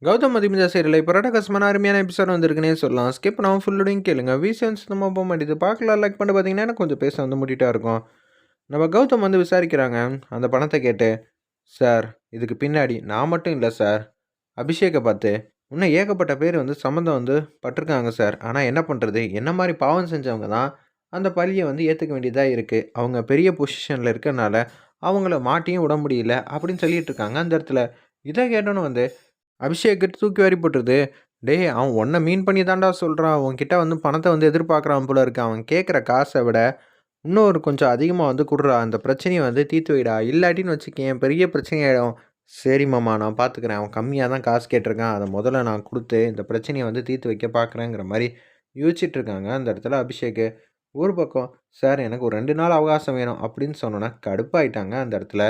கௌதம் மதிமிதா சீரியல்ல இப்போ ரடகஸ்மான அருமையான எபிசோட் வந்திருக்குன்னே சொல்லலாம். ஸ்கிப் பண்ணாம ஃபுல்லோடையும் கேளுங்க. வீசன்ஸ் நம்ம போக மாட்டேது பார்க்கலாம் லைக் பண்ணி பார்த்தீங்கன்னா எனக்கு கொஞ்சம் பேச வந்து முட்டிட்டா இருக்கும். நம்ம கௌதம் வந்து விசாரிக்கிறாங்க அந்த பணத்தை கேட்டு. சார் இதுக்கு பின்னாடி நான் மட்டும் இல்லை சார். அபிஷேக்கை பார்த்து இன்னும் ஏகப்பட்ட பேர் வந்து சம்மந்தம் வந்து பட்டிருக்காங்க சார். ஆனால் என்ன பண்ணுறது, என்ன மாதிரி பாவம் செஞ்சவங்க தான் அந்த பழியை வந்து ஏற்றுக்க வேண்டியதாக இருக்குது. அவங்க பெரிய பொசிஷனில் இருக்கறனால அவங்கள மாட்டியும் விட முடியல அப்படின்னு சொல்லிட்டு இருக்காங்க அந்த இடத்துல. இதை கேட்டோன்னு வந்து அபிஷேக் தூக்கி வாரி போட்டுருது. டேய் அவன் உன்னை மீன் பண்ணி தான்டா சொல்கிறான். உன்கிட்ட வந்து பணத்தை வந்து எதிர்பார்க்குறான் போல இருக்கு. அவன் கேட்குற காசை விட இன்னொரு கொஞ்சம் அதிகமாக வந்து குடுறா. அந்த பிரச்சனையை வந்து தீர்த்து வைடா. இல்லாட்டின்னு வச்சுக்கேன் பெரிய பிரச்சனையாயிடும். சரி மாமா நான் பார்த்துக்கிறேன். அவன் கம்மியாக தான் காசு கேட்டிருக்கான். அதை முதல்ல நான் கொடுத்து இந்த பிரச்சனையை வந்து தீர்த்து வைக்க பார்க்குறேங்கிற மாதிரி யோசிச்சுட்டு இருக்காங்க அந்த இடத்துல அபிஷேக்கு. ஒரு பக்கம் சார் எனக்கு ஒரு 2 நாள் அவகாசம் வேணும் அப்படின்னு சொன்னோன்னே கடுப்பாயிட்டாங்க அந்த இடத்துல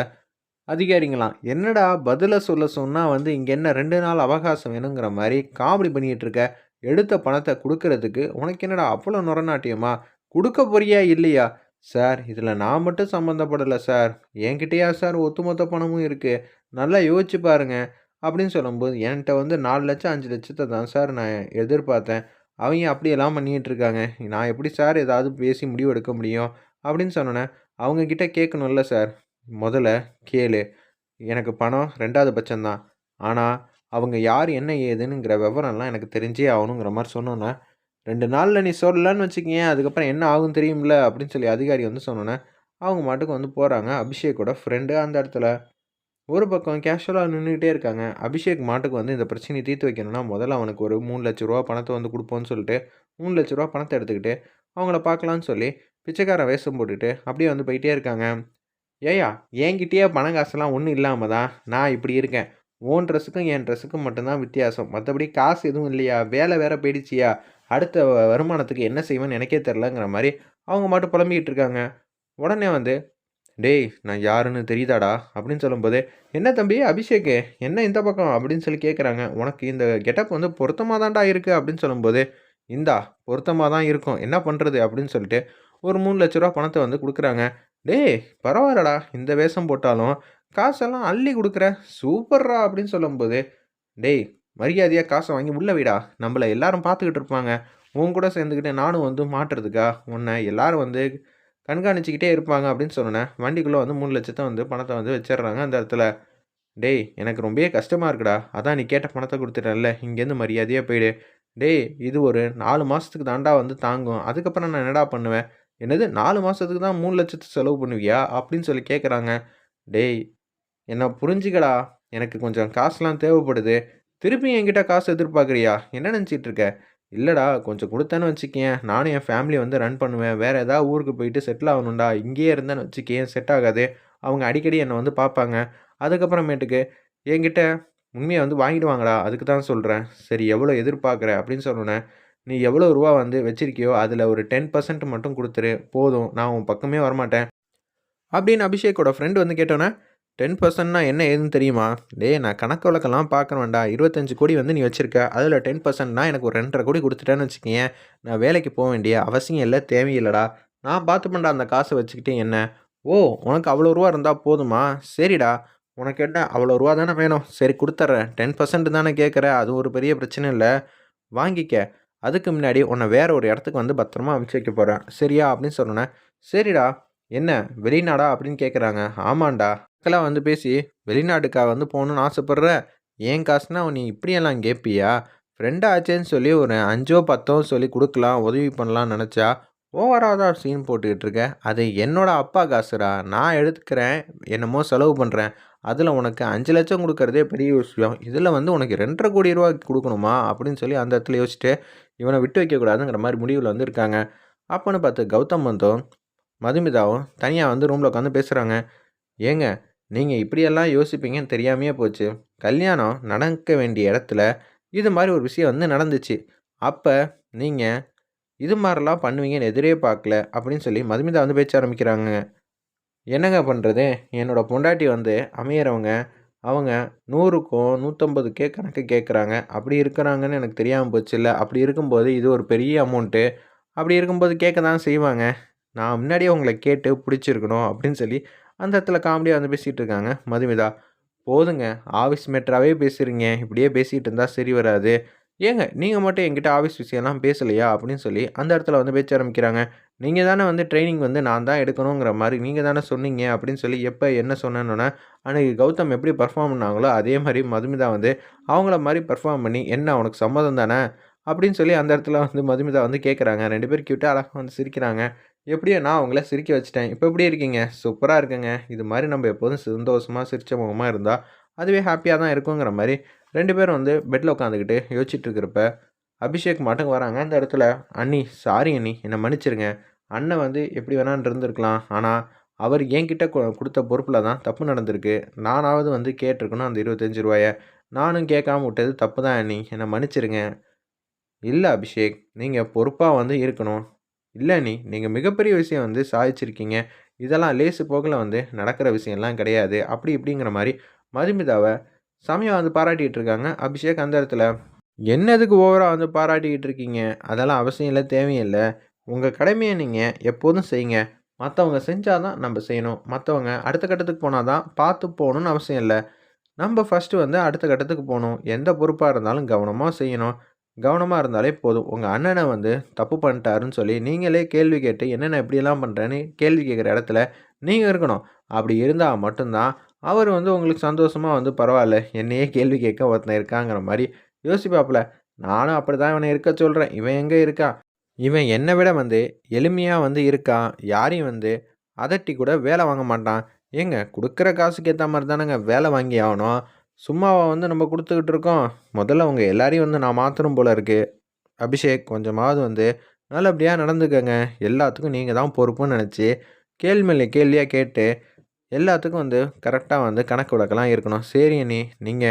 அதிகாரிங்களாம். என்னடா பதில சொல்ல சொன்னா வந்து இங்க என்ன 2 நாள் அவகாசம் வேணுங்கிற மாரி காமெடி பண்ணிட்டு இருக்க. எடுத்த பணத்த குடுக்குறதுக்கு உனக்கு என்னடா அவ்வளோ நொரநாட்டியமா? குடுக்க போறியா இல்லையா? சார் இதுல நான் மட்டும் சம்மந்தப்படல சார். என்கிட்டயா சார் ஒட்டுமொத்த பணமும் இருக்கு. நல்லா யோசிச்சு பாருங்க. அப்படின்னு சொல்லும்போது என்ட்ட வந்து 4,00,000 5,00,000 தான் சார் நான் எதிர்பார்த்தேன். அவைங்க அப்படியெல்லாம் பண்ணிட்டு இருக்காங்க. நான் எப்படி சார் ஏதாவது பேசி முடிவு எடுக்க முடியும்? அப்படின்னு சொன்னோனே, அவங்க கிட்ட கேட்கணும்ல சார். முதல்ல கேளு. எனக்கு பணம் 2வது பட்சம் தான். ஆனா, அவங்க யார், என்ன ஏதுன்னுங்கிற விவரம்லாம் எனக்கு தெரிஞ்சே ஆகணுங்கிற மாரி சொன்னோன்னே, 2 நாள்ல நீ சொல்லலன்னு வச்சுக்கயேன், அதுக்கப்புறம் என்ன ஆகும்னு தெரியும்ல அப்படின்னு சொல்லி அதிகாரி வந்து சொன்னோன்னே, அவங்க பாட்டுக்கு வந்து போறாங்க. அபிஷேக்கோட ஃப்ரெண்டு அந்த இடத்துல. ஒரு பக்கம் கேஷுவலா நின்னுகிட்டே இருக்காங்க. அபிஷேக் மாட்டுக்கு வந்து இந்த பிரச்சனைய தீர்த்து வைக்கணும்னா, முதல்ல அவனுக்கு ஒரு ரூ. 3,00,000 பணத்த வந்து குடுப்போம்ன்னு சொல்லிட்டு, ரூ. 3,00,000 பணத்த எடுத்துக்கிட்டு, அவங்கள பார்க்கலான்னு சொல்லி, பிச்சைக்காரன் வேஷம் போட்டுட்டு, அப்படியே வந்து போயிட்டே இருக்காங்க. ஏய்யா! என்கிட்டயே பணம் காசுலாம் ஒண்ணும் இல்லாம தான் நான் இப்படி இருக்கேன். உன் ட்ரெஸ்ஸுக்கும் என் ட்ரெஸ்ஸுக்கும் மட்டும் தான் வித்தியாசம். மத்தபடி காசு எதுவும் இல்லையா? வேலை வேற போயிடுச்சுயா? அடுத்த வருமானத்துக்கு என்ன செய்வேன்னு எனக்கே தெரியலங்கிற மாரி அவங்க பாட்டுக்கு புலம்பிக்கிட்டு இருக்காங்க. உடனே வந்து, "டேய்! நான் யாருன்னு தெரியுதாடா?" அப்படின்னு சொல்லும்போது, "என்ன தம்பி அபிஷேக்கு, என்ன இந்த பக்கம்?" அப்படின்னு சொல்லி கேட்குறாங்க. "உனக்கு இந்த கெட்டப் வந்து பொருத்தமா தான்டா இருக்கு." அப்படின்னு சொல்லும்போது, "இந்தா பொருத்தமா தான் இருக்கும். என்ன பண்றது?" அப்படின்னு சொல்லிட்டு ஒரு ரூ. 3,00,000 பணத்த வந்து குடுக்குறாங்க. "டேய்! பரவால்லடா. இந்த வேஷம் போட்டாலும் காசெல்லாம் அள்ளி குடுக்குற. சூப்பர்றா!" அப்படின்னு சொல்லும்போது, "டேய்! மரியாதையா காச வாங்கி உள்ள வைடா. நம்மள எல்லாரும் பார்த்துக்கிட்டு இருப்பாங்க. உன் கூட சேர்ந்துக்கிட்டு நானும் வந்து மாட்டுறதுக்கா? உன்ன எல்லாரும் வந்து கண்காணிச்சுக்கிட்டே இருப்பாங்க." அப்படின்னு சொன்னோனே, வண்டிக்குள்ள வந்து 3,00,000 வந்து பணத்த வந்து வச்சுர்றாங்க அந்த இடத்துல. "டேய்! எனக்கு ரொம்பவே கஷ்டமா இருக்குடா. அதான் நீ கேட்ட பணத்த குடுத்துட்டேன்ல. இங்கேருந்து மரியாதையா போயிடு." "டேய்! இது ஒரு 4 மாசத்துக்கு தான்டா வந்து தாங்கும். அதுக்கப்புறம் நான் என்னடா பண்ணுவேன்?" "என்னது 4 மாசத்துக்கு தான் 3,00,000 செலவு பண்ணுவியா?" அப்படின்னு சொல்லி கேட்குறாங்க. "டேய்! என்ன புரிஞ்சுக்கடா. எனக்கு கொஞ்சம் காசுலாம் தேவைப்படுது. திருப்பி என்கிட்ட காசு எதிர்பார்க்குறியா? என்ன நெனச்சிட்டு இருக்க?" "இல்லடா, கொஞ்சம் குடுத்தேன்னு வச்சுக்கயேன், நானும் என் ஃபேமிலிய வந்து ரன் பண்ணுவேன். வேற ஏதாவது ஊருக்கு போயிட்டு செட்டில் ஆகணும்டா. இங்கேயே இருந்தேன்னு வச்சுக்கயேன் செட் ஆகாது. அவங்க அடிக்கடி என்ன வந்து பார்ப்பாங்க. அதுக்கப்புறமேட்டுக்கு என்கிட்ட உண்மைய வந்து வாங்கிடுவாங்கடா. அதுக்கு தான் சொல்றேன்." "சரி எவ்வளோ எதிர்பார்க்குற?" அப்படின்னு சொன்னோனே, "நீ எவ்வளோ ரூவா வந்து வச்சிருக்கியோ, அதில ஒரு 10% மட்டும் குடுத்துரு. போதும். நான் உன் பக்கமே வரமாட்டேன்." அப்படின்னு அபிஷேக்கோட ஃப்ரெண்ட் வந்து கேட்டோன்னே, 10%னா என்ன ஏதுன்னு தெரியுமா? டேய் நான் கணக்கு வழக்கெல்லாம் பார்க்குறவன்டா. 25,00,00,000 வந்து நீ வச்சிருக்க. அதில 10%னா எனக்கு ஒரு 2,50,00,000 குடுத்துட்டேன்னு வச்சுக்கயேன், நான் வேலைக்கு போ வேண்டிய அவசியம் இல்ல, தேவையில்லடா. நான் பார்த்துப்பேன்டா அந்த காச வச்சுக்கிட்டு என்ன. ஓ! உனக்கு அவ்வளோ ரூவா இருந்தா போதுமா? சரிடா. உனக்கு என்ன அவ்வளோ ரூவா தானே வேணும். சரி குடுத்துர்றேன். 10% தானே கேட்குற. அது ஒரு பெரிய பிரச்சனை இல்ல. வாங்கிக்க. அதுக்கு முன்னாடி உன்ன வேற ஒரு இடத்துக்கு வந்து பத்திரமா அனுப்பிச்சு வைக்க போறேன். சரியா? அப்படின்னு சொன்னோனே, சரிடா. என்ன வெளிநாடா? அப்படின்னு கேட்குறாங்க. ஆமான்டா. மக்களா வந்து பேசி வெளிநாட்டுக்கா வந்து போணும்னு ஆசைப்படுற? என் காசுனா நீ இப்படியெல்லாம் கேட்பியா? ஃப்ரெண்ட் ஆச்சேன்னு சொல்லி ஒரு 5ஓ 10ஓ சொல்லி குடுக்கலாம், உதவி பண்ணலாம்னு நெனச்சா, ஓவரா தான் சீன் போட்டுக்கிட்டு இருக்க. அது என்னோட அப்பா காசுடா. நான் எடுத்துக்கிறேன். என்னமோ செலவு பண்றேன். அதில உனக்கு 5,00,000 குடுக்குறதே பெரிய விஷயம். இதில வந்து உனக்கு ரூ. 2,50,00,000 குடுக்கணுமா? அப்படின்னு சொல்லி அந்த இடத்துல யோசிச்சுட்டு, இவன விட்டு வைக்கக்கூடாதுங்கிற மாரி முடிவுல வந்து இருக்காங்க. அப்பன்னு பார்த்து கௌதம் வந்தும், மதுமிதாவும் தனியா வந்து ரூம்ல உட்காந்து பேசுறாங்க. "ஏங்க, நீங்க இப்படியெல்லாம் யோசிப்பீங்கன்னு தெரியாமயே போச்சு. கல்யாணம் நடக்க வேண்டிய இடத்துல, இது மாரி ஒரு விஷயம் வந்து நடந்துச்சு. அப்ப நீங்க இது மாரிலாம் பண்ணுவீங்கன்னு எதிரே பார்க்கல." அப்படின்னு சொல்லி மதுமிதா வந்து பேச்ச ஆரம்பிக்கிறாங்க. "என்னங்க பண்றது? என்னோட பொண்டாட்டி வந்து அமையறவங்க. அவங்க 100க்கும் 150க்கே கணக்கு கேட்குறாங்க. அப்படி இருக்கிறாங்கன்னு எனக்கு தெரியாம போச்சுல்ல. அப்படி இருக்கும்போது இது ஒரு பெரிய அமௌண்ட்டு. அப்படி இருக்கும்போது கேட்க தான் செய்வாங்க. நான் முன்னாடியே உங்கள கேட்டு புடிச்சிருக்கணும்." அப்படின்னு சொல்லி அந்த இடத்துல காமெடியா வந்து பேசிட்டு இருக்காங்க மதுமிதா. போதுங்க. ஆஃபீஸ் மேட்டராவே பேசுறீங்க. இப்படியே பேசிட்டு இருந்தா சரி வராது. ஏங்க நீங்க மட்டும் என்கிட்ட ஆஃபீஸ் விஷயம்லாம் பேசலையா? அப்படின்னு சொல்லி அந்த இடத்துல வந்து பேச்ச ஆரம்பிக்கிறாங்க. நீங்க தானே வந்து ட்ரெய்னிங் வந்து நான் தான் எடுக்கணுங்கிற மாரி நீங்க தானே சொன்னீங்க அப்படின்னு சொல்லி எப்ப என்ன சொன்னேன்னோனே, அன்னைக்கு கௌதம் எப்படி பெர்ஃபார்ம் பண்ணாங்களோ, அதே மாரி மதுமிதா வந்து அவங்கள மாரி பெர்ஃபார்ம் பண்ணி, "என்ன உனக்கு சம்மதம் தானே?" அப்படின்னு சொல்லி அந்த இடத்துல வந்து மதுமிதா வந்து கேட்கறாங்க. 2 பேரும் கியூட்டா அழகா வந்து சிரிக்கிறாங்க. எப்படியோ நான் உங்கள சிரிக்க வச்சுட்டேன். இப்ப எப்படி இருக்கீங்க? சூப்பரா இருக்கேங்க. இது மாரி நம்ம எப்போதும் சந்தோஷமா, சிரிச்ச முகமா இருந்தா, அதுவே ஹேப்பியா தான் இருக்குங்கிற மாரி 2 பேரும் வந்து பெட்ல உட்காந்துக்கிட்டு யோசிச்சுட்டு இருக்கிறப்ப, அபிஷேக் மாட்டுக்கு வராங்க. அந்த இடத்துல, "அண்ணி, சாரி அண்ணி. என்ன மன்னிச்சிருங்க. அண்ணன் வந்து எப்படி வேணான்னு இருந்திருக்கலாம். ஆனா, அவர் என்கிட்ட குடுத்த பொறுப்புல தான் தப்பு நடந்திருக்கு. நானாவது வந்து கேட்டுருக்கணும் அந்த ரூ. 25. நானும் கேட்காம விட்டது தப்பு தான் அண்ணி. என்ன மன்னிச்சிருங்க." "இல்ல அபிஷேக். நீங்க பொறுப்பா வந்து இருக்கணும். இல்ல அண்ணி, நீங்க மிகப்பெரிய விஷயம் வந்து சாதிச்சிருக்கீங்க. இதெல்லாம் லேசு போக்குல வந்து நடக்கிற விஷயம்லாம் கிடையாது." அப்படி இப்படிங்கிற மாரி மதுமிதாவ செமையா வந்து பாராட்டிட்டு இருக்காங்க. அபிஷேக் அந்த இடத்துல, "என்ன எதுக்கு ஓவரா வந்து பாராட்டிக்கிட்டு இருக்கீங்க? அதெல்லாம் அவசியம் இல்ல, தேவையும் இல்ல. உங்க கடமைய நீங்க எப்போதும் செய்யுங்க. மத்தவங்க செஞ்சா தான் நம்ப செய்யணும். மத்தவங்க அடுத்த கட்டத்துக்கு போனா தான் பார்த்து போணும்னு அவசியம் இல்ல. நம்ப ஃபர்ஸ்ட்டு வந்து அடுத்த கட்டத்துக்கு போணும். எந்த பொறுப்பா இருந்தாலும் கவனமா செய்யணும். கவனமா இருந்தாலே போதும். உங்க அண்ணன வந்து தப்பு பண்ணிட்டாருன்னு சொல்லி நீங்களே கேள்வி கேட்டு, என்னென்ன இப்படியெல்லாம் பண்றேன்னு கேள்வி கேட்குற இடத்துல நீங்க இருக்கணும். அப்படி இருந்தா மட்டும் தான், அவரு வந்து உங்களுக்கு சந்தோஷமா வந்து பரவால்ல. என்னையே கேள்வி கேட்க ஒருத்தன் இருக்காங்கிற மாரி யோசிப்பாப்புல. நானும் அப்படிதான் இவன இருக்க சொல்றேன். இவன் எங்க இருக்கான்? இவன் என்ன விட வந்து எளிமையா வந்து இருக்கான். யாரையும் வந்து அதட்டி கூட வேலை வாங்க மாட்டான். ஏங்க குடுக்குற காசுக்கு ஏத்த மாரி தானங்க வேலை வாங்கி ஆவணும். சும்மாவா வந்து நம்ம குடுத்துக்கிட்டு இருக்கோம். முதல்ல உங்க எல்லாரையும் வந்து நான் மாத்தணும் போல இருக்கு. அபிஷேக் கொஞ்சமாவது வந்து நல்லபடியா நடந்துக்கங்க. எல்லாத்துக்கும் நீங்க தான் பொறுப்புன்னு நெனச்சு, கேள்வி மேல கேள்வியா கேட்டு, எல்லாத்துக்கும் வந்து கரெக்ட்டா வந்து கணக்கு வழக்கெல்லாம் இருக்கணும். "சரி அண்ணி, நீங்க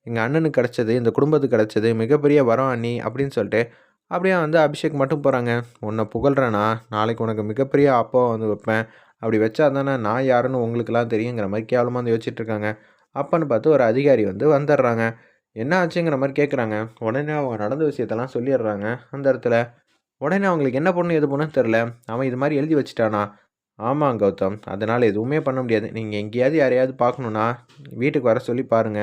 எங்க அண்ணனுக்கு கிடைச்சது, இந்த குடும்பத்துக்கு கிடைச்சது மிகப்பெரிய வரம் அண்ணி" அப்படின்னு சொல்லிட்டு அப்படியே வந்து அபிஷேக் மட்டும் போறாங்க. "உன்ன புகழ்றேனா, நாளைக்கு உனக்கு மிகப்பெரிய அப்பாவா வந்து வைப்பேன். அப்படி வச்சா தானே நான் யாருன்னு உங்களுக்கெல்லாம் தெரியுங்கிற" மாரி கேவலமா வந்து யோசிச்சுட்டு இருக்காங்க. அப்பன்னு பார்த்து ஒரு அதிகாரி வந்து வந்துடுறாங்க. என்ன ஆச்சுங்கிற மாரி கேட்குறாங்க. உடனே அவங்க நடந்த விஷயத்தெல்லாம் சொல்லிடுறாங்க அந்த இடத்துல. உடனே அவங்களுக்கு என்ன பண்ணணும், ஏது பண்ணணும்னு தெரியல. அவன் இது மாரி எழுதி வச்சுட்டானா? ஆமாம் கௌதம். அதனால எதுவுமே பண்ண முடியாது. நீங்க எங்கேயாவது யாரையாவது பார்க்கணும்னா, வீட்டுக்கு வர சொல்லி பாருங்க.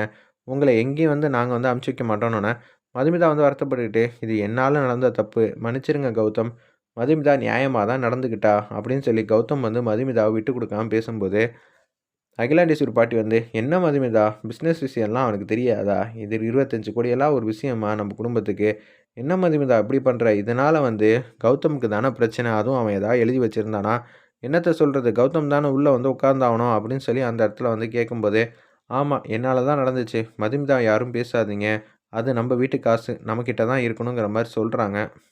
உங்கள எங்கேயும் வந்து நாங்க வந்து அனுப்பிச்சு வைக்க மாட்டோன்னோனே, மதுமிதா வந்து வருத்தப்பட்டுக்கிட்டு, "இது என்னால நடந்த தப்பு. மன்னிச்சிருங்க கௌதம். மதுமிதா நியாயமா தான் நடந்துக்கிட்டா." அப்படின்னு சொல்லி கௌதம் வந்து மதுமிதாவ விட்டுக் குடுக்காம பேசும்போது, அகிலாண்டேஸ்வரி பாட்டி வந்து, "என்ன மதுமிதா, பிசினஸ் விஷயம்லாம் அவனுக்கு தெரியாதா? இது 25,00,00,000 எல்லாம் ஒரு விஷயமா நம்ம குடும்பத்துக்கு? என்ன மதுமிதா இப்படி பண்ற? இதனால வந்து கௌதமுக்கு தானே பிரச்சனை. அதுவும் அவன் ஏதாவது எழுதி வச்சிருந்தானா, என்னத்த சொல்றது? கௌதம் தானே உள்ள வந்து உட்கார்ந்தாகணும்." அப்படின்னு சொல்லி அந்த இடத்துல வந்து கேட்கும்போது, "ஆமா, என்னால தான் நடந்துச்சு. மதுமிதா யாரும் பேசாதீங்க. அது நம்ம வீட்டு காசு. நம்மகிட்ட தான் இருக்கணுங்கிற மாரி சொல்றாங்க."